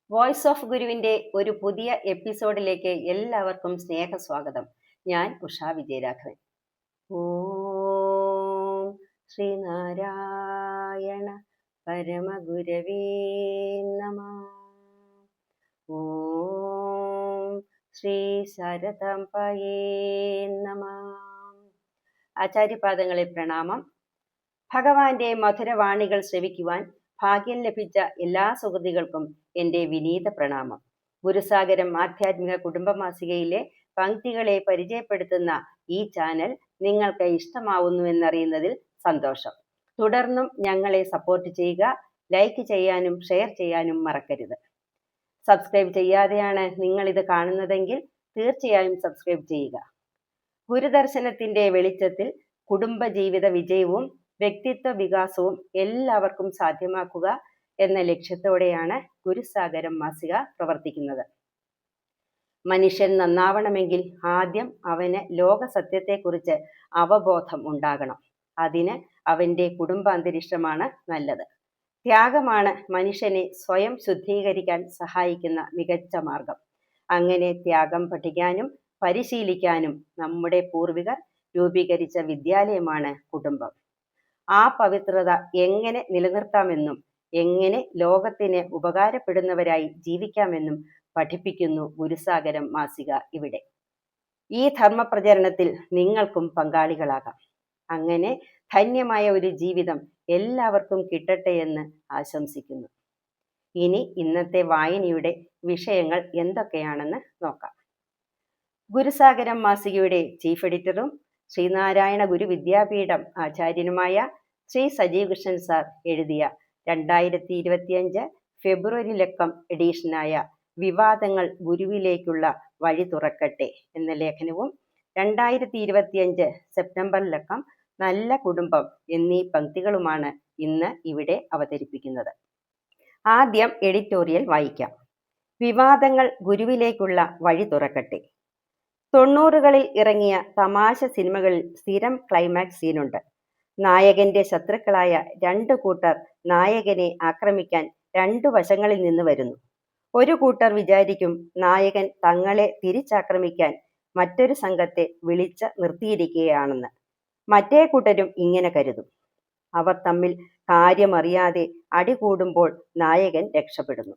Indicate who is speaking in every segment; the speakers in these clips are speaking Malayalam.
Speaker 1: വോയിസ് ഓഫ് ഗുരുവിൻ്റെ ഒരു പുതിയ എപ്പിസോഡിലേക്ക് എല്ലാവർക്കും സ്നേഹസ്വാഗതം. ഞാൻ ഉഷാ വിജയരാഘവൻ. ഓം ശ്രീനാരായണ പരമഗുരവേ നമഃ. ഓം ശ്രീ ശാരദാംബയേ നമഃ. ആചാര്യപാദങ്ങളിൽ പ്രണാമം. ഭഗവാന്റെ മധുരവാണികൾ ശ്രവിക്കുവാൻ ഭാഗ്യം ലഭിച്ച എല്ലാ സുഹൃത്തുക്കൾക്കും എൻ്റെ വിനീത പ്രണാമം. ഗുരുസാഗരം ആധ്യാത്മിക കുടുംബമാസികയിലെ പങ്ക്തികളെ പരിചയപ്പെടുത്തുന്ന ഈ ചാനൽ നിങ്ങൾക്ക് ഇഷ്ടമാവുന്നുവെന്നറിയുന്നതിൽ സന്തോഷം. തുടർന്നും ഞങ്ങളെ സപ്പോർട്ട് ചെയ്യുക. ലൈക്ക് ചെയ്യാനും ഷെയർ ചെയ്യാനും മറക്കരുത്. സബ്സ്ക്രൈബ് ചെയ്യാതെയാണ് നിങ്ങളിത് കാണുന്നതെങ്കിൽ തീർച്ചയായും സബ്സ്ക്രൈബ് ചെയ്യുക. ഗുരുദർശനത്തിൻ്റെ വെളിച്ചത്തിൽ കുടുംബജീവിത വിജയവും വ്യക്തിത്വ വികാസവും എല്ലാവർക്കും സാധ്യമാക്കുക എന്ന ലക്ഷ്യത്തോടെയാണ് ഗുരുസാഗരം മാസിക പ്രവർത്തിക്കുന്നത്. മനുഷ്യൻ നന്നാവണമെങ്കിൽ ആദ്യം അവന് ലോക സത്യത്തെക്കുറിച്ച് അവബോധം ഉണ്ടാകണം. അതിന് അവൻ്റെ കുടുംബാന്തരീക്ഷമാണ് നല്ലത്. ത്യാഗമാണ് മനുഷ്യനെ സ്വയം ശുദ്ധീകരിക്കാൻ സഹായിക്കുന്ന മികച്ച മാർഗം. അങ്ങനെ ത്യാഗം പഠിക്കാനും പരിശീലിക്കാനും നമ്മുടെ പൂർവികർ രൂപീകരിച്ച വിദ്യാലയമാണ് കുടുംബം. ആ പവിത്രത എങ്ങനെ നിലനിർത്താമെന്നും എങ്ങനെ ലോകത്തിന് ഉപകാരപ്പെടുന്നവരായി ജീവിക്കാമെന്നും പഠിപ്പിക്കുന്നു ഗുരുസാഗരം മാസിക ഇവിടെ. ഈ ധർമ്മപ്രചരണത്തിൽ നിങ്ങൾക്കും പങ്കാളികളാകാം. അങ്ങനെ ധന്യമായ ഒരു ജീവിതം എല്ലാവർക്കും കിട്ടട്ടെ എന്ന് ആശംസിക്കുന്നു. ഇനി ഇന്നത്തെ വായനയുടെ വിഷയങ്ങൾ എന്തൊക്കെയാണെന്ന് നോക്കാം. ഗുരുസാഗരം മാസികയുടെ ചീഫ് എഡിറ്ററും ശ്രീനാരായണ ഗുരു വിദ്യാപീഠം ആചാര്യനുമായ ശ്രീ സജീവ് കൃഷ്ണൻ സാർ എഴുതിയ 2025 ഫെബ്രുവരി ലക്കം എഡീഷനായ വിവാദങ്ങൾ ഗുരുവിലേക്കുള്ള വഴി തുറക്കട്ടെ എന്ന ലേഖനവും 2025 സെപ്റ്റംബർ ലക്കം നല്ല കുടുംബം എന്നീ പങ്ക്തികളുമാണ് ഇന്ന് ഇവിടെ അവതരിപ്പിക്കുന്നത്. ആദ്യം എഡിറ്റോറിയൽ വായിക്കാം. വിവാദങ്ങൾ ഗുരുവിലേക്കുള്ള വഴി തുറക്കട്ടെ. 90കളിൽ ഇറങ്ങിയ തമാശ സിനിമകളിൽ സ്ഥിരം ക്ലൈമാക്സ് സീനുണ്ട്. നായകന്റെ ശത്രുക്കളായ രണ്ടു കൂട്ടർ നായകനെ ആക്രമിക്കാൻ രണ്ടു വശങ്ങളിൽ നിന്ന് വരുന്നു. ഒരു കൂട്ടർ വിചാരിക്കും നായകൻ തങ്ങളെ തിരിച്ചാക്രമിക്കാൻ മറ്റൊരു സംഘത്തെ വിളിച്ച് നിർത്തിയിരിക്കുകയാണെന്ന്. മറ്റേ കൂട്ടരും ഇങ്ങനെ കരുതും. അവർ തമ്മിൽ കാര്യമറിയാതെ അടികൂടുമ്പോൾ നായകൻ രക്ഷപ്പെടുന്നു.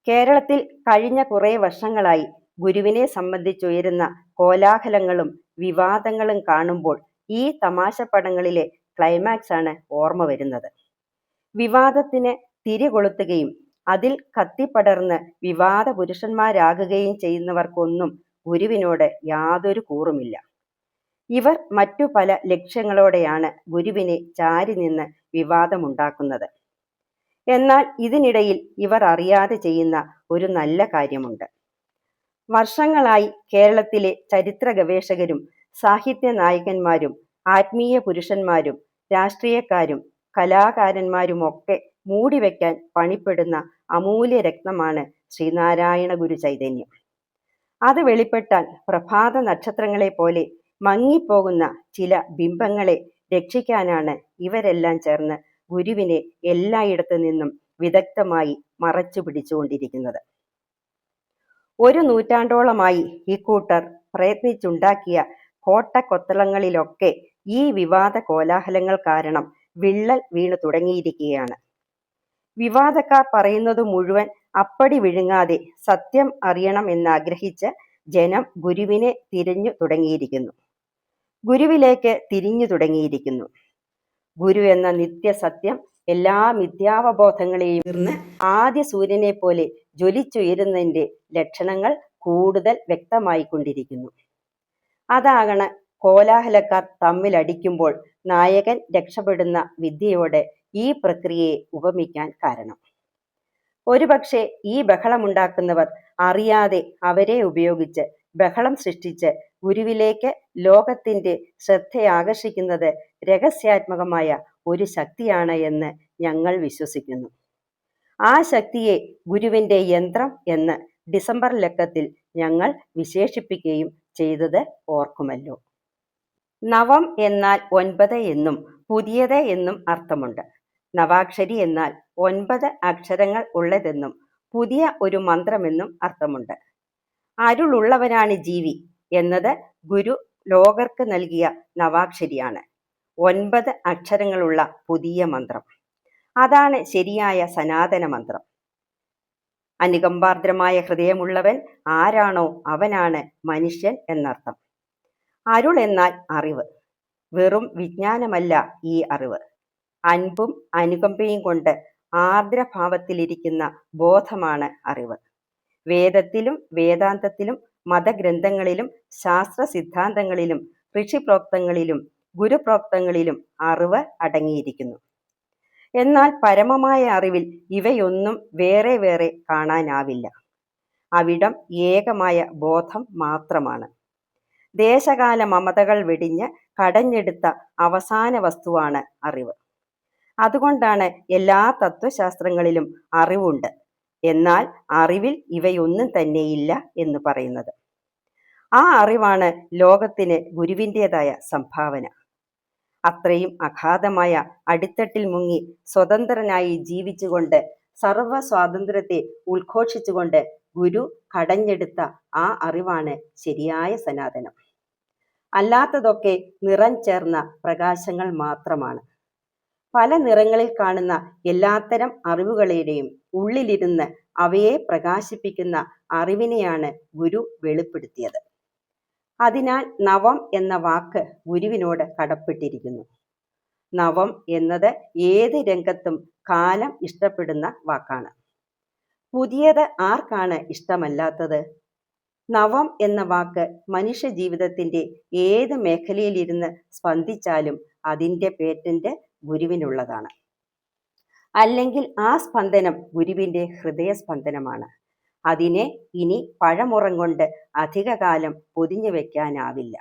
Speaker 1: കേരളത്തിൽ കഴിഞ്ഞ കുറേ വർഷങ്ങളായി ഗുരുവിനെ സംബന്ധിച്ചുയരുന്ന കോലാഹലങ്ങളും വിവാദങ്ങളും കാണുമ്പോൾ ഈ തമാശപ്പടങ്ങളിലെ ക്ലൈമാക്സ് ആണ് ഓർമ്മ വരുന്നത്. വിവാദത്തിന് തിരികൊളുത്തുകയും അതിൽ കത്തിപ്പടർന്ന് വിവാദ പുരുഷന്മാരാകുകയും ചെയ്യുന്നവർക്കൊന്നും ഗുരുവിനോട് യാതൊരു കൂറുമില്ല. ഇവർ മറ്റു പല ലക്ഷ്യങ്ങളോടെയാണ് ഗുരുവിനെ ചാരി നിന്ന് വിവാദമുണ്ടാക്കുന്നത്. എന്നാൽ ഇതിനിടയിൽ ഇവർ അറിയാതെ ചെയ്യുന്ന ഒരു നല്ല കാര്യമുണ്ട്. വർഷങ്ങളായി കേരളത്തിലെ ചരിത്ര ഗവേഷകരും സാഹിത്യ നായകന്മാരും ആത്മീയ പുരുഷന്മാരും രാഷ്ട്രീയക്കാരും കലാകാരന്മാരുമൊക്കെ മൂടിവെക്കാൻ പണിപ്പെടുന്ന അമൂല്യ രത്നമാണ് ശ്രീനാരായണ ഗുരു ചൈതന്യം. അത് വെളിപ്പെട്ടാൽ പ്രഭാത നക്ഷത്രങ്ങളെ പോലെ മങ്ങിപ്പോകുന്ന ചില ബിംബങ്ങളെ രക്ഷിക്കാനാണ് ഇവരെല്ലാം ചേർന്ന് ഗുരുവിനെ എല്ലായിടത്തു നിന്നും വിദഗ്ധമായി മറച്ചു പിടിച്ചുകൊണ്ടിരിക്കുന്നത്. ഒരു നൂറ്റാണ്ടോളമായി ഇക്കൂട്ടർ പ്രയത്നിച്ചുണ്ടാക്കിയ കോട്ടക്കൊത്തളങ്ങളിലൊക്കെ ഈ വിവാദ കോലാഹലങ്ങൾ കാരണം വിള്ളൽ വീണു തുടങ്ങിയിരിക്കുകയാണ്. വിവാദക്കാർ പറയുന്നത് മുഴുവൻ അപ്പടി വിഴുങ്ങാതെ സത്യം അറിയണം എന്നാഗ്രഹിച്ച് ജനം ഗുരുവിനെ തിരിഞ്ഞു തുടങ്ങിയിരിക്കുന്നു. ഗുരുവിലേക്ക് തിരിഞ്ഞു തുടങ്ങിയിരിക്കുന്നു. ഗുരു എന്ന നിത്യസത്യം എല്ലാ മിഥ്യാവബോധങ്ങളെയും തീർന്ന് ആദ്യ സൂര്യനെ പോലെ ജ്വലിച്ചുയരുന്നതിൻ്റെ ലക്ഷണങ്ങൾ കൂടുതൽ വ്യക്തമായിക്കൊണ്ടിരിക്കുന്നു. അതാകണ കോലാഹലക്കാർ തമ്മിലടിക്കുമ്പോൾ നായകൻ രക്ഷപ്പെടുന്ന വിദ്യയോടെ ഈ പ്രക്രിയയെ ഉപമിക്കാൻ കാരണം. ഒരുപക്ഷെ ഈ ബഹളമുണ്ടാക്കുന്നവർ അറിയാതെ അവരെ ഉപയോഗിച്ച് ബഹളം സൃഷ്ടിച്ച് ഗുരുവിലേക്ക് ലോകത്തിൻ്റെ ശ്രദ്ധയാകർഷിക്കുന്നത് രഹസ്യാത്മകമായ ഒരു ശക്തിയാണ് എന്ന് ഞങ്ങൾ വിശ്വസിക്കുന്നു. ആ ശക്തിയെ ഗുരുവിൻ്റെ യന്ത്രം എന്ന് ഡിസംബർ ലക്കത്തിൽ ഞങ്ങൾ വിശേഷിപ്പിക്കുകയും ചെയ്തത് ഓർക്കുമല്ലോ. നവം എന്നാൽ 9 എന്നും പുതിയത് എന്നും അർത്ഥമുണ്ട്. നവാക്ഷരി എന്നാൽ 9 അക്ഷരങ്ങൾ ഉള്ളതെന്നും പുതിയ ഒരു മന്ത്രമെന്നും അർത്ഥമുണ്ട്. അരുളുള്ളവനാണ് ജീവി എന്നത് ഗുരു ലോകർക്ക് നൽകിയ നവാക്ഷരിയാണ്. 9 അക്ഷരങ്ങളുള്ള പുതിയ മന്ത്രം. അതാണ് ശരിയായ സനാതന മന്ത്രം. അനുകമ്പാർദ്രമായ ഹൃദയമുള്ളവൻ ആരാണോ അവനാണ് മനുഷ്യൻ എന്നർത്ഥം. അരുൾ എന്നാൽ അറിവ്. വെറും വിജ്ഞാനമല്ല ഈ അറിവ്. അൻപും അനുകമ്പയും കൊണ്ട് ആർദ്രഭാവത്തിലിരിക്കുന്ന ബോധമാണ് അറിവ്. വേദത്തിലും വേദാന്തത്തിലും മതഗ്രന്ഥങ്ങളിലും ശാസ്ത്ര സിദ്ധാന്തങ്ങളിലും ഋഷിപ്രോക്തങ്ങളിലും ഗുരുപ്രോക്തങ്ങളിലും അറിവ് അടങ്ങിയിരിക്കുന്നു. എന്നാൽ പരമമായ അറിവിൽ ഇവയൊന്നും വേറെ വേറെ കാണാനാവില്ല. അവിടം ഏകമായ ബോധം മാത്രമാണ്. ദേശകാല മമതകൾ വെടിഞ്ഞ് കടഞ്ഞെടുത്ത അവസാന വസ്തുവാണ് അറിവ്. അതുകൊണ്ടാണ് എല്ലാ തത്വശാസ്ത്രങ്ങളിലും അറിവുണ്ട്, എന്നാൽ അറിവിൽ ഇവയൊന്നും തന്നെയില്ല എന്ന് പറയുന്നത്. ആ അറിവാണ് ലോകത്തിന് ഗുരുവിൻ്റെതായ സംഭാവന. അത്രയും അഗാധമായ അടിത്തട്ടിൽ മുങ്ങി സ്വതന്ത്രനായി ജീവിച്ചുകൊണ്ട് സർവ സ്വാതന്ത്ര്യത്തെ ഉദ്ഘോഷിച്ചുകൊണ്ട് ഗുരു കടഞ്ഞെടുത്ത ആ അറിവാണ് ശരിയായ സനാതനം. അല്ലാത്തതൊക്കെ നിറം ചേർന്ന പ്രകാശങ്ങൾ മാത്രമാണ്. പല നിറങ്ങളിൽ കാണുന്ന എല്ലാത്തരം അറിവുകളുടെയും ഉള്ളിലിരുന്ന് അവയെ പ്രകാശിപ്പിക്കുന്ന അറിവിനെയാണ് ഗുരു വെളിപ്പെടുത്തിയത്. അതിനാൽ നവം എന്ന വാക്ക് ഗുരുവിനോട് കടപ്പെട്ടിരിക്കുന്നു. നവം എന്നത് ഏത് രംഗത്തും കാലം ഇഷ്ടപ്പെടുന്ന വാക്കാണ്. പുതിയത് ആർക്കാണ് ഇഷ്ടമല്ലാത്തത്? നവം എന്ന വാക്ക് മനുഷ്യ ജീവിതത്തിന്റെ ഏത് മേഖലയിലിരുന്ന് സ്പന്ദിച്ചാലും അതിൻ്റെ പേറ്റന്റ് ഗുരുവിനുള്ളതാണ്. അല്ലെങ്കിൽ ആ സ്പന്ദനം ഗുരുവിൻ്റെ ഹൃദയസ്പന്ദനമാണ്. അതിനെ ഇനി പഴമുറം കൊണ്ട് അധികകാലം പൊതിഞ്ഞു വെക്കാനാവില്ല.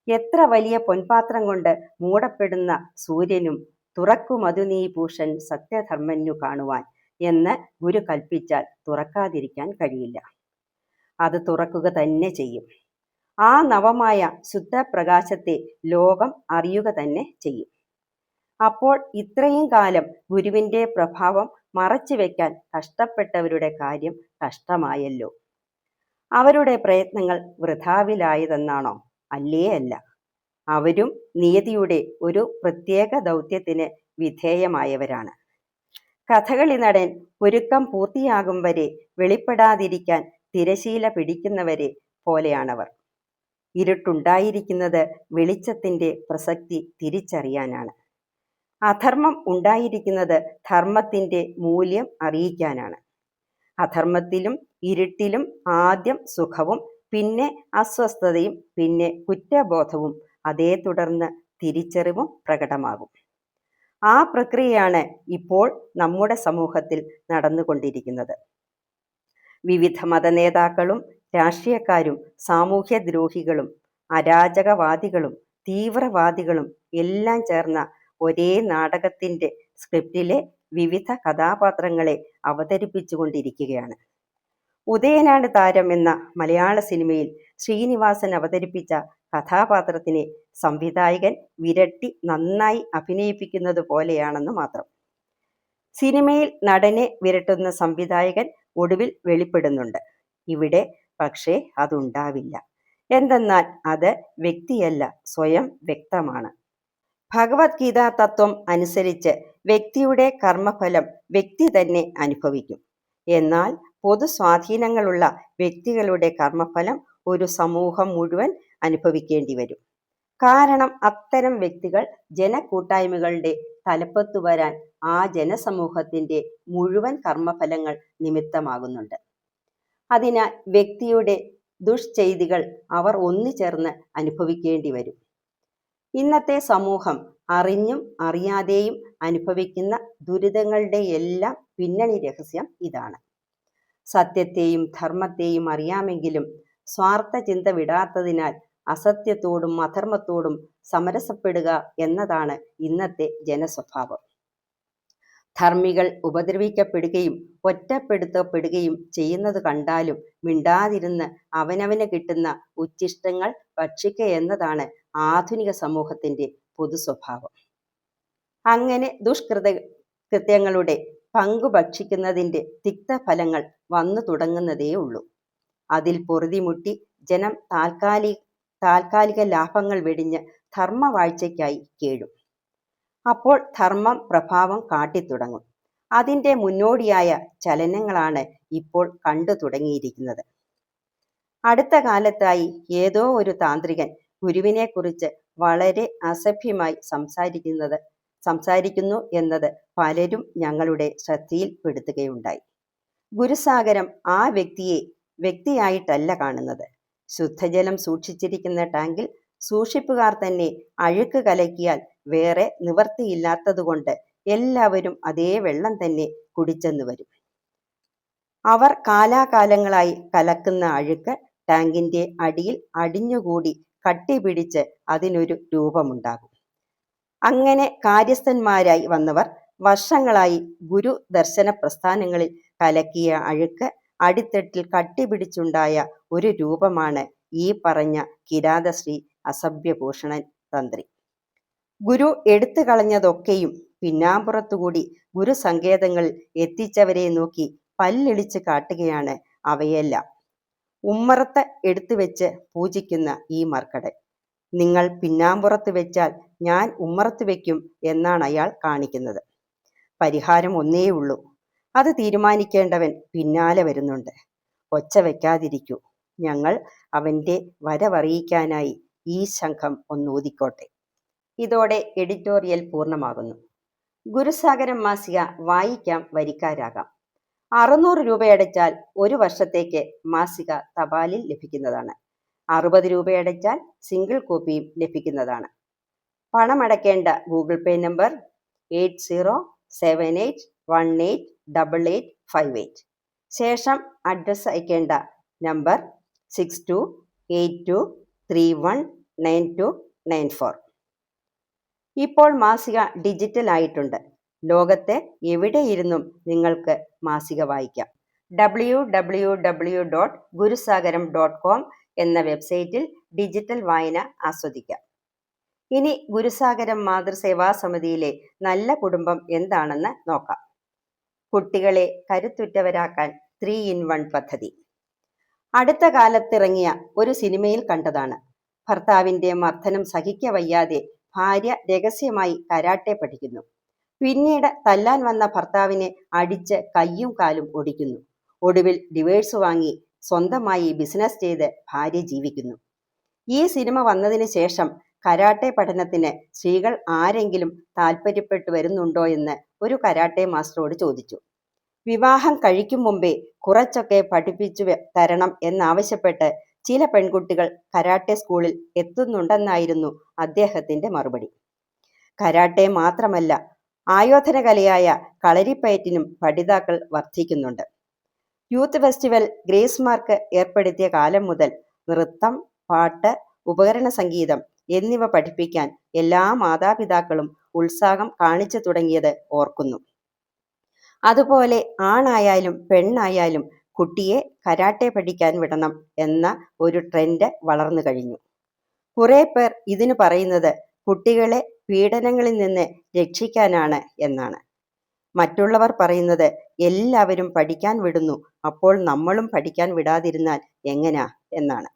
Speaker 1: എത്ര വലിയ പൊൻപാത്രം കൊണ്ട് മൂടപ്പെടുന്ന സൂര്യനും തുറക്കുമതു നീ ഭൂഷൻ സത്യധർമ്മനു കാണുവാൻ എന്ന് ഗുരു കൽപ്പിച്ചാൽ തുറക്കാതിരിക്കാൻ കഴിയില്ല. അത് തുറക്കുക തന്നെ ചെയ്യും. ആ നവമായ ശുദ്ധപ്രകാശത്തെ ലോകം അറിയുക തന്നെ ചെയ്യും. അപ്പോൾ ഇത്രയും കാലം ഗുരുവിൻ്റെ പ്രഭാവം മറച്ചു വെക്കാൻ കഷ്ടപ്പെട്ടവരുടെ കാര്യം കഷ്ടമായല്ലോ. അവരുടെ പ്രയത്നങ്ങൾ വൃഥാവിലായതെന്നാണോ? അല്ലേ അല്ല. അവരും നിയതിയുടെ ഒരു പ്രത്യേക ദൗത്യത്തിന് വിധേയമായവരാണ്. കഥകളി നടൻ ഒരുക്കം പൂർത്തിയാകും വരെ വെളിപ്പെടാതിരിക്കാൻ തിരശീല പിടിക്കുന്നവരെ പോലെയാണവർ. ഇരുട്ടുണ്ടായിരിക്കുന്നത് വെളിച്ചത്തിൻ്റെ പ്രസക്തി തിരിച്ചറിയാനാണ്. അധർമ്മം ഉണ്ടായിരിക്കുന്നത് ധർമ്മത്തിൻ്റെ മൂല്യം അറിയിക്കാനാണ്. അധർമ്മത്തിലും ഇരുട്ടിലും ആദ്യം സുഖവും പിന്നെ അസ്വസ്ഥതയും പിന്നെ കുറ്റബോധവും അതേ തുടർന്ന് തിരിച്ചറിവും പ്രകടമാകും. ആ പ്രക്രിയയാണ് ഇപ്പോൾ നമ്മുടെ സമൂഹത്തിൽ നടന്നുകൊണ്ടിരിക്കുന്നത്. വിവിധ മതനേതാക്കളും രാഷ്ട്രീയക്കാരും സാമൂഹ്യദ്രോഹികളും അരാജകവാദികളും തീവ്രവാദികളും എല്ലാം ചേർന്ന ഒരേ നാടകത്തിൻ്റെ സ്ക്രിപ്റ്റിലെ വിവിധ കഥാപാത്രങ്ങളെ അവതരിപ്പിച്ചുകൊണ്ടിരിക്കുകയാണ്. ഉദയനാണ് താരം എന്ന മലയാള സിനിമയിൽ ശ്രീനിവാസൻ അവതരിപ്പിച്ച കഥാപാത്രത്തിനെ സംവിധായകൻ വിരട്ടി നന്നായി അഭിനയിപ്പിക്കുന്നത് പോലെയാണെന്ന് മാത്രം. സിനിമയിൽ നടനെ വിരട്ടുന്ന സംവിധായകൻ ഒടുവിൽ വെളിപ്പെടുന്നുണ്ട്. ഇവിടെ പക്ഷേ അതുണ്ടാവില്ല. എന്തെന്നാൽ അത് വ്യക്തിയല്ല, സ്വയം വ്യക്തമാണ്. ഭഗവത്ഗീത തത്വം അനുസരിച്ച് വ്യക്തിയുടെ കർമ്മഫലം വ്യക്തി തന്നെ അനുഭവിക്കും. എന്നാൽ പൊതു സ്വാധീനങ്ങളുള്ള വ്യക്തികളുടെ കർമ്മഫലം ഒരു സമൂഹം മുഴുവൻ അനുഭവിക്കേണ്ടി വരും. കാരണം അത്തരം വ്യക്തികൾ ജനക്കൂട്ടായ്മകളുടെ തലപ്പത്തു വരാൻ ആ ജനസമൂഹത്തിൻ്റെ മുഴുവൻ കർമ്മഫലങ്ങൾ നിമിത്തമാകുന്നുണ്ട്. അതിനാൽ വ്യക്തിയുടെ ദുഷ്ചെയ്തികൾ അവർ ഒന്നുചേർന്ന് അനുഭവിക്കേണ്ടി വരും. ഇന്നത്തെ സമൂഹം അറിഞ്ഞും അറിയാതെയും അനുഭവിക്കുന്ന ദുരിതങ്ങളുടെ എല്ലാം പിന്നണി രഹസ്യം ഇതാണ്. സത്യത്തെയും ധർമ്മത്തെയും അറിയാമെങ്കിലും സ്വാർത്ഥ ചിന്ത വിടാത്തതിനാൽ അസത്യത്തോടും അധർമ്മത്തോടും സമരസപ്പെടുക എന്നതാണ് ഇന്നത്തെ ജനസ്വഭാവം. ധർമ്മികൾ ഉപദ്രവിക്കപ്പെടുകയും ഒറ്റപ്പെടുത്തപ്പെടുകയും ചെയ്യുന്നത് കണ്ടാലും മിണ്ടാതിരുന്ന് അവനവന് കിട്ടുന്ന ഉച്ഛിഷ്ടങ്ങൾ ഭക്ഷിക്കുക എന്നതാണ് ആധുനിക സമൂഹത്തിൻ്റെ പൊതു സ്വഭാവം. അങ്ങനെ കൃത്യങ്ങളുടെ പങ്കുഭക്ഷിക്കുന്നതിൻ്റെ തിക്തഫലങ്ങൾ വന്നു തുടങ്ങുന്നതേയുള്ളൂ. അതിൽ പൊറുതിമുട്ടി ജനം താൽക്കാലിക ലാഭങ്ങൾ വെടിഞ്ഞ് ധർമ്മവാഴ്ചയ്ക്കായി കേഴും. അപ്പോൾ ധർമ്മം പ്രഭാവം കാട്ടിത്തുടങ്ങും. അതിൻ്റെ മുന്നോടിയായ ചലനങ്ങളാണ് ഇപ്പോൾ കണ്ടു തുടങ്ങിയിരിക്കുന്നത്. അടുത്ത കാലത്തായി ഏതോ ഒരു താന്ത്രികൻ ഗുരുവിനെക്കുറിച്ച് വളരെ അസഭ്യമായി സംസാരിക്കുന്നു എന്നത് പലരും ഞങ്ങളുടെ ശ്രദ്ധയിൽപ്പെടുത്തുകയുണ്ടായി. ഗുരുസാഗരം ആ വ്യക്തിയായിട്ടല്ല കാണുന്നത്. ശുദ്ധജലം സൂക്ഷിച്ചിരിക്കുന്ന ടാങ്കിൽ സൂക്ഷിപ്പുകാർ തന്നെ അഴുക്ക് കലക്കിയാൽ വേറെ നിവർത്തിയില്ലാത്തതുകൊണ്ട് എല്ലാവരും അതേ വെള്ളം തന്നെ കുടിച്ചെന്ന് വരും. അവർ കാലാകാലങ്ങളായി കലക്കുന്ന അഴുക്ക് ടാങ്കിന്റെ അടിയിൽ അടിഞ്ഞുകൂടി കട്ടിപിടിച്ച് അതിനൊരു രൂപമുണ്ടാകും. അങ്ങനെ കാര്യസ്ഥന്മാരായി വന്നവർ വർഷങ്ങളായി ഗുരു ദർശന പ്രസ്ഥാനങ്ങളിൽ കലക്കിയ അഴുക്ക് അടിത്തട്ടിൽ കട്ടിപിടിച്ചുണ്ടായ ഒരു രൂപമാണ് ഈ പറഞ്ഞ കിരാതശ്രീ അസഭ്യഭൂഷണൻ തന്ത്രി. ഗുരു എടുത്തു കളഞ്ഞതൊക്കെയും പിന്നാമ്പുറത്തുകൂടി ഗുരു സങ്കേതങ്ങളിൽ എത്തിച്ചവരെ നോക്കി പല്ലിളിച്ച് കാട്ടുകയാണ് അവയെല്ലാം. ഉമ്മറത്ത് എടുത്തുവെച്ച് പൂജിക്കുന്ന ഈ മർക്കടൻ, നിങ്ങൾ പിന്നാമ്പുറത്ത് വെച്ചാൽ ഞാൻ ഉമ്മറത്ത് വെക്കും എന്നാണ് അയാൾ കാണിക്കുന്നത്. പരിഹാരം ഒന്നേ ഉള്ളൂ. അത് തീരുമാനിക്കേണ്ടവൻ പിന്നാലെ വരുന്നുണ്ട്. ഒച്ച വെക്കാതിരിക്കൂ. ഞങ്ങൾ അവൻ്റെ വരവറിയിക്കാനായി ഈ ശംഖം ഒന്നൂതിക്കോട്ടെ. ഇതോടെ എഡിറ്റോറിയൽ പൂർണ്ണമാകുന്നു. ഗുരുസാഗരം മാസിക വായിക്കാം, വരിക്കാരാകാം. 600 രൂപയടച്ചാൽ ഒരു വർഷത്തേക്ക് മാസിക തപാലിൽ ലഭിക്കുന്നതാണ്. 60 രൂപയടച്ചാൽ സിംഗിൾ കോപ്പിയും ലഭിക്കുന്നതാണ്. പണമടയ്ക്കേണ്ട ഗൂഗിൾ പേ നമ്പർ 8078188858. ശേഷം അഡ്രസ്സ് അയക്കേണ്ട നമ്പർ 6282319294. ഇപ്പോൾ മാസിക ഡിജിറ്റൽ ആയിട്ടുണ്ട്. ലോകത്തെ എവിടെയിരുന്നും നിങ്ങൾക്ക് മാസിക വായിക്കാം. www.gurusagaram.com എന്ന വെബ്സൈറ്റിൽ ഡിജിറ്റൽ വായന ആസ്വദിക്കാം. ഇനി ഗുരുസാഗരം മാതൃസേവാ സമിതിയിലെ നല്ല കുടുംബം എന്താണെന്ന് നോക്കാം. കുട്ടികളെ കരുത്തുറ്റവരാക്കാൻ 3-in-1 പദ്ധതി. അടുത്ത കാലത്തിറങ്ങിയ ഒരു സിനിമയിൽ കണ്ടതാണ്. ഭർത്താവിൻ്റെ മർദ്ദനം സഹിക്കവയ്യാതെ ഭാര്യ രഹസ്യമായി കരാട്ടെ പഠിക്കുന്നു. പിന്നീട് തല്ലാൻ വന്ന ഭർത്താവിനെ അടിച്ച് കയ്യും കാലും ഒടിക്കുന്നു. ഒടുവിൽ ഡിവോഴ്സ് വാങ്ങി സ്വന്തമായി ബിസിനസ് ചെയ്ത് ഭാര്യ ജീവിക്കുന്നു. ഈ സിനിമ വന്നതിന് ശേഷം കരാട്ടെ പഠനത്തിന് സ്ത്രീകൾ ആരെങ്കിലും താല്പര്യപ്പെട്ടു വരുന്നുണ്ടോ എന്ന് ഒരു കരാട്ടെ മാസ്റ്ററോട് ചോദിച്ചു. വിവാഹം കഴിക്കും മുമ്പേ കുറച്ചൊക്കെ പഠിപ്പിച്ചു തരണം എന്നാവശ്യപ്പെട്ട് ചില പെൺകുട്ടികൾ കരാട്ടെ സ്കൂളിൽ എത്തുന്നുണ്ടെന്നായിരുന്നു അദ്ദേഹത്തിൻ്റെ മറുപടി. കരാട്ടെ മാത്രമല്ല, ആയോധന കലയായ കളരിപ്പയറ്റിനും പഠിതാക്കൾ വർദ്ധിക്കുന്നുണ്ട്. യൂത്ത് ഫെസ്റ്റിവൽ ഗ്രേസ് മാർക്ക് ഏർപ്പെടുത്തിയ കാലം മുതൽ നൃത്തം, പാട്ട്, ഉപകരണ സംഗീതം എന്നിവ പഠിപ്പിക്കാൻ എല്ലാ മാതാപിതാക്കളും ഉത്സാഹം കാണിച്ചു തുടങ്ങിയത് ഓർക്കുന്നു. അതുപോലെ ആണായാലും പെണ്ണായാലും കുട്ടിയെ കരാട്ടെ പഠിക്കാൻ വിടണം എന്ന ഒരു ട്രെൻഡ് വളർന്നു കഴിഞ്ഞു. കുറെ പേർ ഇതിനു പറയുന്നത് കുട്ടികളെ പീഡനങ്ങളിൽ നിന്ന് രക്ഷിക്കാനാണ് എന്നാണ്. മറ്റുള്ളവർ പറയുന്നത് എല്ലാവരും പഠിക്കാൻ വിടുന്നു, അപ്പോൾ നമ്മളും പഠിക്കാൻ വിടാതിരുന്നാൽ എങ്ങനാ എന്നാണ്.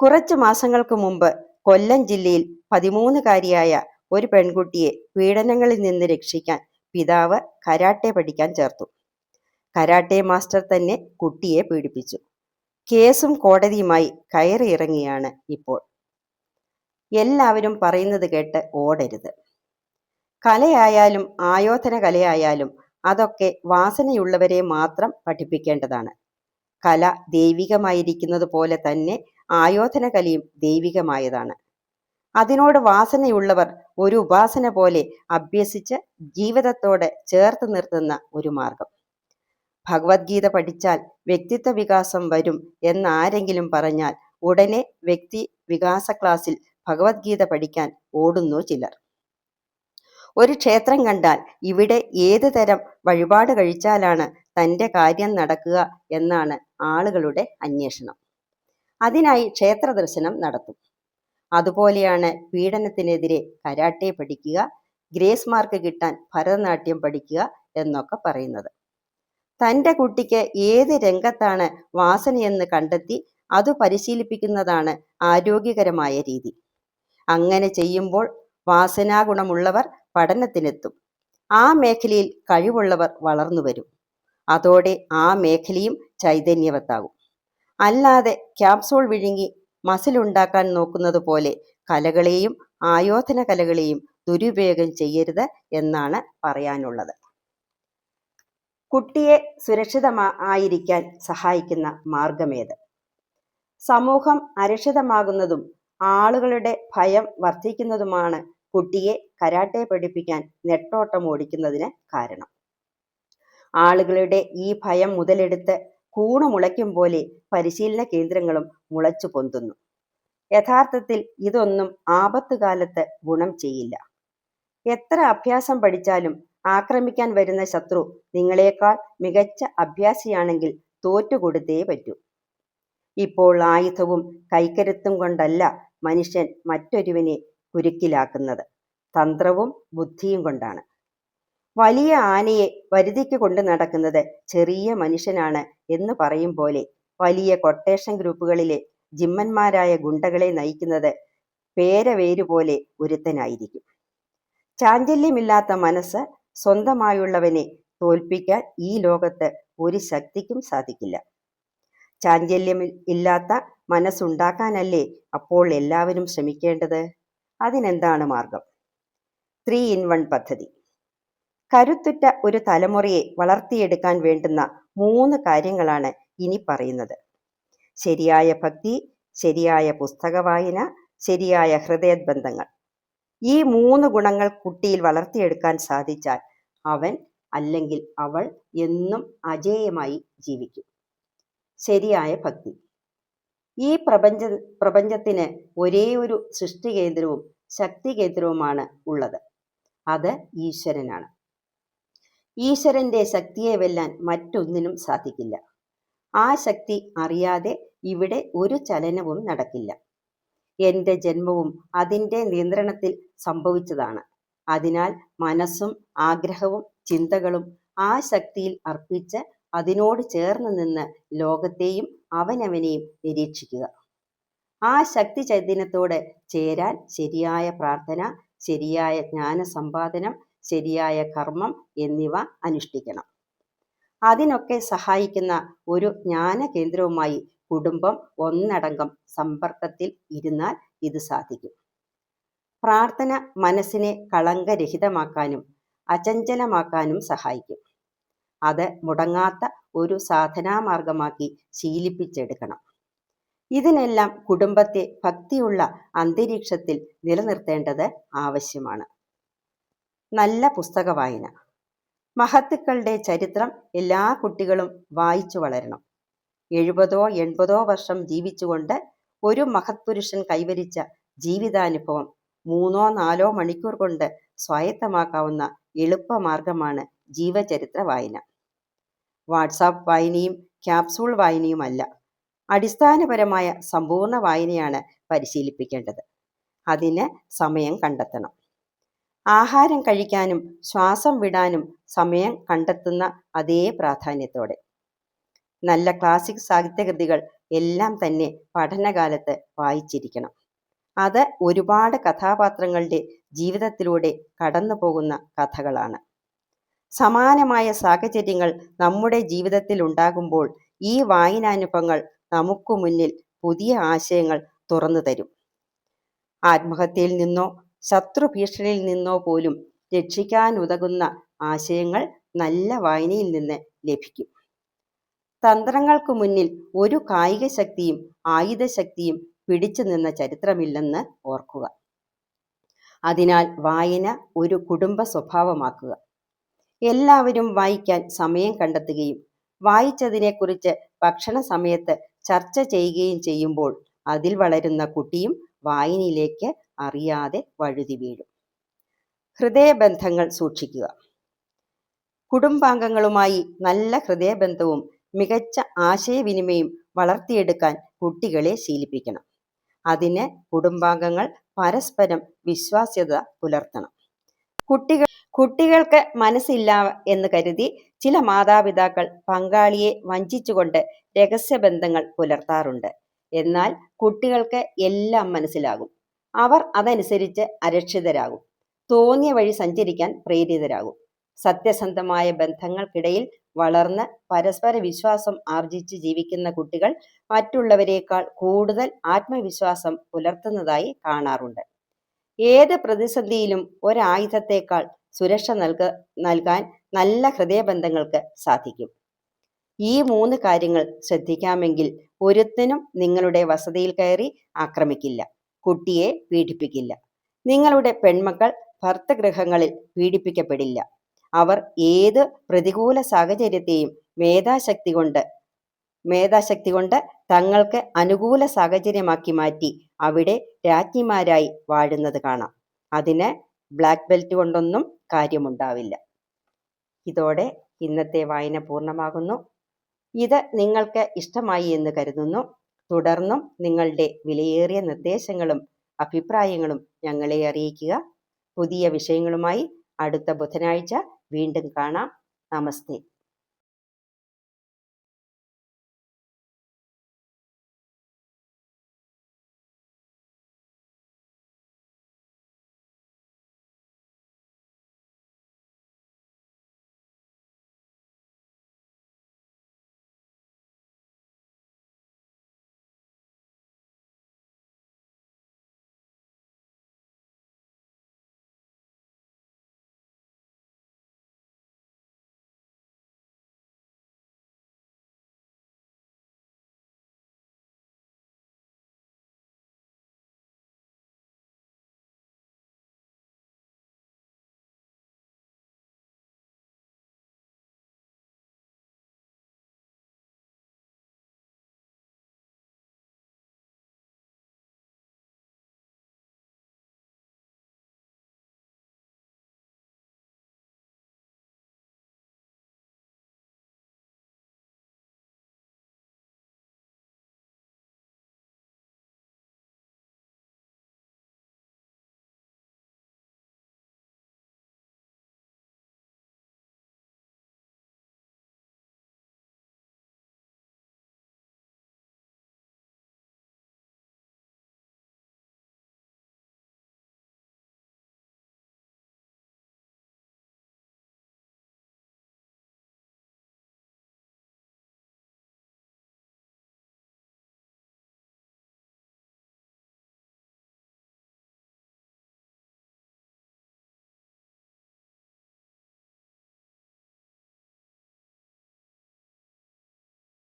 Speaker 1: കുറച്ചു മാസങ്ങൾക്ക് മുമ്പ് കൊല്ലം ജില്ലയിൽ 13-കാരിയായ ഒരു പെൺകുട്ടിയെ പീഡനങ്ങളിൽ നിന്ന് രക്ഷിക്കാൻ പിതാവ് കരാട്ടെ പഠിക്കാൻ ചേർത്തു. കരാട്ടെ മാസ്റ്റർ തന്നെ കുട്ടിയെ പീഡിപ്പിച്ചു. കേസും കോടതിയുമായി കയറിയിറങ്ങിയാണ് ഇപ്പോൾ. എല്ലാവരും പറയുന്നത് കേട്ട് ഓടരുത്. കലയായാലും ആയോധന കലയായാലും അതൊക്കെ വാസനയുള്ളവരെ മാത്രം പഠിപ്പിക്കേണ്ടതാണ്. കല ദൈവികമായിരിക്കുന്നത് പോലെ തന്നെ ആയോധന കലയും ദൈവികമായതാണ്. അതിനോട് വാസനയുള്ളവർ ഒരു ഉപാസന പോലെ അഭ്യസിച്ച് ജീവിതത്തോട് ചേർത്ത് നിർത്തുന്ന ഒരു മാർഗം. ഭഗവത്ഗീത പഠിച്ചാൽ വ്യക്തിത്വ വികാസം വരും എന്നാരെങ്കിലും പറഞ്ഞാൽ ഉടനെ വ്യക്തി വികാസ ക്ലാസ്സിൽ ഭഗവത്ഗീത പഠിക്കാൻ ഓടുന്നു ചിലർ. ഒരു ക്ഷേത്രം കണ്ടാൽ ഇവിടെ ഏത് തരം വഴിപാട് കഴിച്ചാലാണ് തൻ്റെ കാര്യം നടക്കുക എന്നാണ് ആളുകളുടെ അന്വേഷണം. അതിനായി ക്ഷേത്ര ദർശനം നടത്തും. അതുപോലെയാണ് പീഡനത്തിനെതിരെ കരാട്ടെ പഠിക്കുക, ഗ്രേസ് മാർക്ക് കിട്ടാൻ ഭരതനാട്യം പഠിക്കുക എന്നൊക്കെ പറയുന്നത്. തൻ്റെ കുട്ടിക്ക് ഏത് രംഗത്താണ് വാസനയെന്ന് കണ്ടെത്തി അത് പരിശീലിപ്പിക്കുന്നതാണ് ആരോഗ്യകരമായ രീതി. അങ്ങനെ ചെയ്യുമ്പോൾ വാസനാഗുണമുള്ളവർ പഠനത്തിനെത്തും. ആ മേഖലയിൽ കഴിവുള്ളവർ വളർന്നു വരും. അതോടെ ആ മേഖലയും ചൈതന്യവത്താകും. അല്ലാതെ ക്യാപ്സൂൾ വിഴുങ്ങി മസിലുണ്ടാക്കാൻ നോക്കുന്നത് പോലെ കലകളെയും ആയോധന കലകളെയും ദുരുപയോഗം ചെയ്യരുത് എന്നാണ് പറയാനുള്ളത്. കുട്ടിയെ സുരക്ഷിതമായിരിക്കാൻ സഹായിക്കുന്ന മാർഗമേത്? സമൂഹം അരക്ഷിതമാകുന്നതും ആളുകളുടെ ഭയം വർദ്ധിക്കുന്നതുമാണ് കുട്ടിയെ കരാട്ടെ പഠിപ്പിക്കാൻ നെട്ടോട്ടം ഓടിക്കുന്നതിന് കാരണം. ആളുകളുടെ ഈ ഭയം മുതലെടുത്ത് കൂണ് മുളയ്ക്കും പോലെ പരിശീലന കേന്ദ്രങ്ങളും മുളച്ചു പൊന്തുന്നു. യഥാർത്ഥത്തിൽ ഇതൊന്നും ആപത്തുകാലത്ത് ഗുണം ചെയ്യില്ല. എത്ര അഭ്യാസം പഠിച്ചാലും ആക്രമിക്കാൻ വരുന്ന ശത്രു നിങ്ങളെക്കാൾ മികച്ച അഭ്യാസിയാണെങ്കിൽ തോറ്റുകൊടുത്തേ പറ്റൂ. ഇപ്പോൾ ആയുധവും കൈക്കരുത്തും കൊണ്ടല്ല മനുഷ്യൻ മറ്റൊരുവനെ കുരുക്കിലാക്കുന്നത്, തന്ത്രവും ബുദ്ധിയും കൊണ്ടാണ്. വലിയ ആനയെ വരുതിക്ക് കൊണ്ട് നടക്കുന്നത് ചെറിയ മനുഷ്യനാണ് എന്ന് പറയും പോലെ വലിയ കൊട്ടേഷൻ ഗ്രൂപ്പുകളിലെ ജിമ്മന്മാരായ ഗുണ്ടകളെ നയിക്കുന്നത് പേരവേരുപോലെ ഒരുത്തനായിരിക്കും. ചാഞ്ചല്യമില്ലാത്ത മനസ്സ് സ്വന്തമായുള്ളവനെ തോൽപ്പിക്കാൻ ഈ ലോകത്ത് ഒരു ശക്തിക്കും സാധിക്കില്ല. ചാഞ്ചല്യം ഇല്ലാത്ത മനസ്സുണ്ടാക്കാനല്ലേ അപ്പോൾ എല്ലാവരും ശ്രമിക്കേണ്ടത്? അതിനെന്താണ് മാർഗം? 3-in-1 പദ്ധതി. കരുത്തുറ്റ ഒരു തലമുറയെ വളർത്തിയെടുക്കാൻ വേണ്ടുന്ന 3 കാര്യങ്ങളാണ് ഇനി പറയുന്നത്. ശരിയായ ഭക്തി, ശരിയായ പുസ്തക വായന, ശരിയായ ഹൃദയബന്ധങ്ങൾ. ഈ 3 ഗുണങ്ങൾ കുട്ടിയിൽ വളർത്തിയെടുക്കാൻ സാധിച്ചാൽ അവൻ അല്ലെങ്കിൽ അവൾ എന്നും അജേയമായി ജീവിക്കും. ശരിയായ ഭക്തി. ഈ പ്രപഞ്ചത്തിന് ഒരേ ഒരു സൃഷ്ടി കേന്ദ്രവും ശക്തി കേന്ദ്രവുമാണ് ഉള്ളത്. അത് ഈശ്വരനാണ്. ഈശ്വരന്റെ ശക്തിയെ വെല്ലാൻ മറ്റൊന്നിനും സാധിക്കില്ല. ആ ശക്തി അറിയാതെ ഇവിടെ ഒരു ചലനവും നടക്കില്ല. എൻ്റെ ജന്മവും അതിൻ്റെ നിയന്ത്രണത്തിൽ സംഭവിച്ചതാണ്. അതിനാൽ മനസ്സും ആഗ്രഹവും ചിന്തകളും ആ ശക്തിയിൽ അർപ്പിച്ച് അതിനോട് ചേർന്ന് നിന്ന് ലോകത്തെയും അവനവനെയും നിരീക്ഷിക്കുക. ആ ശക്തി ചൈതന്യത്തോട് ചേരാൻ ശരിയായ പ്രാർത്ഥന, ശരിയായ ജ്ഞാനസമ്പാദനം, ശരിയായ കർമ്മം എന്നിവ അനുഷ്ഠിക്കണം. അതിനൊക്കെ സഹായിക്കുന്ന ഒരു ജ്ഞാന കേന്ദ്രവുമായി കുടുംബം ഒന്നടങ്കം സമ്പർക്കത്തിൽ ഇരുന്നാൽ ഇത് സാധിക്കും. പ്രാർത്ഥന മനസ്സിനെ കളങ്കരഹിതമാക്കാനും അചഞ്ചലമാക്കാനും സഹായിക്കും. അത് മുടങ്ങാത്ത ഒരു സാധനാമാർഗമാക്കി ശീലിപ്പിച്ചെടുക്കണം. ഇതിനെല്ലാം കുടുംബത്തെ ഭക്തിയുള്ള അന്തരീക്ഷത്തിൽ നിലനിർത്തേണ്ടത് ആവശ്യമാണ്. നല്ല പുസ്തക വായന. മഹത്തുക്കളുടെ ചരിത്രം എല്ലാ കുട്ടികളും വായിച്ചു വളരണം. 70-80 വർഷം ജീവിച്ചുകൊണ്ട് ഒരു മഹത് പുരുഷൻ കൈവരിച്ച ജീവിതാനുഭവം 3-4 മണിക്കൂർ കൊണ്ട് സ്വായത്തമാക്കാവുന്ന എളുപ്പമാർഗമാണ് ജീവചരിത്ര വായന. വാട്സാപ്പ് വായനയും ക്യാപ്സൂൾ വായനയുമല്ല, അടിസ്ഥാനപരമായ സമ്പൂർണ്ണ വായനയാണ് പരിശീലിപ്പിക്കേണ്ടത്. അതിന് സമയം കണ്ടെത്തണം. ആഹാരം കഴിക്കാനും ശ്വാസം വിടാനും സമയം കണ്ടെത്തുന്ന അതേ പ്രാധാന്യത്തോടെ. നല്ല ക്ലാസിക് സാഹിത്യകൃതികൾ എല്ലാം തന്നെ പഠനകാലത്ത് വായിച്ചിരിക്കണം. അത് ഒരുപാട് കഥാപാത്രങ്ങളുടെ ജീവിതത്തിലൂടെ കടന്നു പോകുന്ന കഥകളാണ്. സമാനമായ സാഹചര്യങ്ങൾ നമ്മുടെ ജീവിതത്തിൽ ഉണ്ടാകുമ്പോൾ ഈ വായനാനുഭവങ്ങൾ നമുക്ക് മുന്നിൽ പുതിയ ആശയങ്ങൾ തുറന്നു തരും. ആത്മഹത്യയിൽ നിന്നോ ശത്രുഭീഷണിയിൽ നിന്നോ പോലും രക്ഷിക്കാനുതകുന്ന ആശയങ്ങൾ നല്ല വായനയിൽ നിന്ന് ലഭിക്കും. തന്ത്രങ്ങൾക്ക് മുന്നിൽ ഒരു കായിക ശക്തിയും ആയുധശക്തിയും പിടിച്ചു നിന്ന ചരിത്രമില്ലെന്ന് ഓർക്കുക. അതിനാൽ വായന ഒരു കുടുംബ സ്വഭാവമാക്കുക. എല്ലാവരും വായിക്കാൻ സമയം കണ്ടെത്തുകയും വായിച്ചതിനെക്കുറിച്ച് ഭക്ഷണ സമയത്ത് ചർച്ച ചെയ്യുകയും ചെയ്യുമ്പോൾ അതിൽ വളരുന്ന കുട്ടിയും വായനയിലേക്ക് അറിയാതെ വഴുതി വീഴും. ഹൃദയബന്ധങ്ങൾ സൂക്ഷിക്കുക. കുടുംബാംഗങ്ങളുമായി നല്ല ഹൃദയബന്ധവും മികച്ച ആശയവിനിമയം വളർത്തിയെടുക്കാൻ കുട്ടികളെ ശീലിപ്പിക്കണം. അതിന് കുടുംബാംഗങ്ങൾ പരസ്പരം വിശ്വാസ്യത പുലർത്തണം. കുട്ടികൾക്ക് മനസ്സില്ല എന്ന് കരുതി ചില മാതാപിതാക്കൾ പങ്കാളിയെ വഞ്ചിച്ചുകൊണ്ട് രഹസ്യബന്ധങ്ങൾ പുലർത്താറുണ്ട്. എന്നാൽ കുട്ടികൾക്ക് എല്ലാം മനസ്സിലാകും. അവർ അതനുസരിച്ച് അരക്ഷിതരാകും. തോന്നിയ വഴി സഞ്ചരിക്കാൻ പ്രേരിതരാകും. സത്യസന്ധമായ ബന്ധങ്ങൾക്കിടയിൽ വളർന്ന് പരസ്പര വിശ്വാസം ആർജിച്ച് ജീവിക്കുന്ന കുട്ടികൾ മറ്റുള്ളവരെക്കാൾ കൂടുതൽ ആത്മവിശ്വാസം പുലർത്തുന്നതായി കാണാറുണ്ട്. ഏത് പ്രതിസന്ധിയിലും ഒരായുധത്തേക്കാൾ സുരക്ഷ നൽകാൻ നല്ല ഹൃദയബന്ധങ്ങൾക്ക് സാധിക്കും. ഈ 3 കാര്യങ്ങൾ ശ്രദ്ധിക്കാമെങ്കിൽ ഒരുത്തനും നിങ്ങളുടെ വസതിയിൽ കയറി ആക്രമിക്കില്ല, കുട്ടിയെ പീഡിപ്പിക്കില്ല. നിങ്ങളുടെ പെൺമക്കൾ ഭർതൃഗൃഹങ്ങളിൽ പീഡിപ്പിക്കപ്പെടില്ല. അവർ ഏത് പ്രതികൂല സാഹചര്യത്തെയും മേധാശക്തി കൊണ്ട് തങ്ങൾക്ക് അനുകൂല സാഹചര്യമാക്കി മാറ്റി അവിടെ രാജ്ഞിമാരായി വാഴുന്നത് കാണാം. അതിന് ബ്ലാക്ക് ബെൽറ്റ് കൊണ്ടൊന്നും കാര്യമുണ്ടാവില്ല. ഇതോടെ ഇന്നത്തെ വായന പൂർണ്ണമാകുന്നു. ഇത് നിങ്ങൾക്ക് ഇഷ്ടമായി എന്ന് കരുതുന്നു. തുടർന്നും നിങ്ങളുടെ വിലയേറിയ നിർദ്ദേശങ്ങളും അഭിപ്രായങ്ങളും ഞങ്ങളെ അറിയിക്കുക. പുതിയ വിഷയങ്ങളുമായി അടുത്ത ബുധനാഴ്ച വീണ്ടും കാണാം. നമസ്തേ.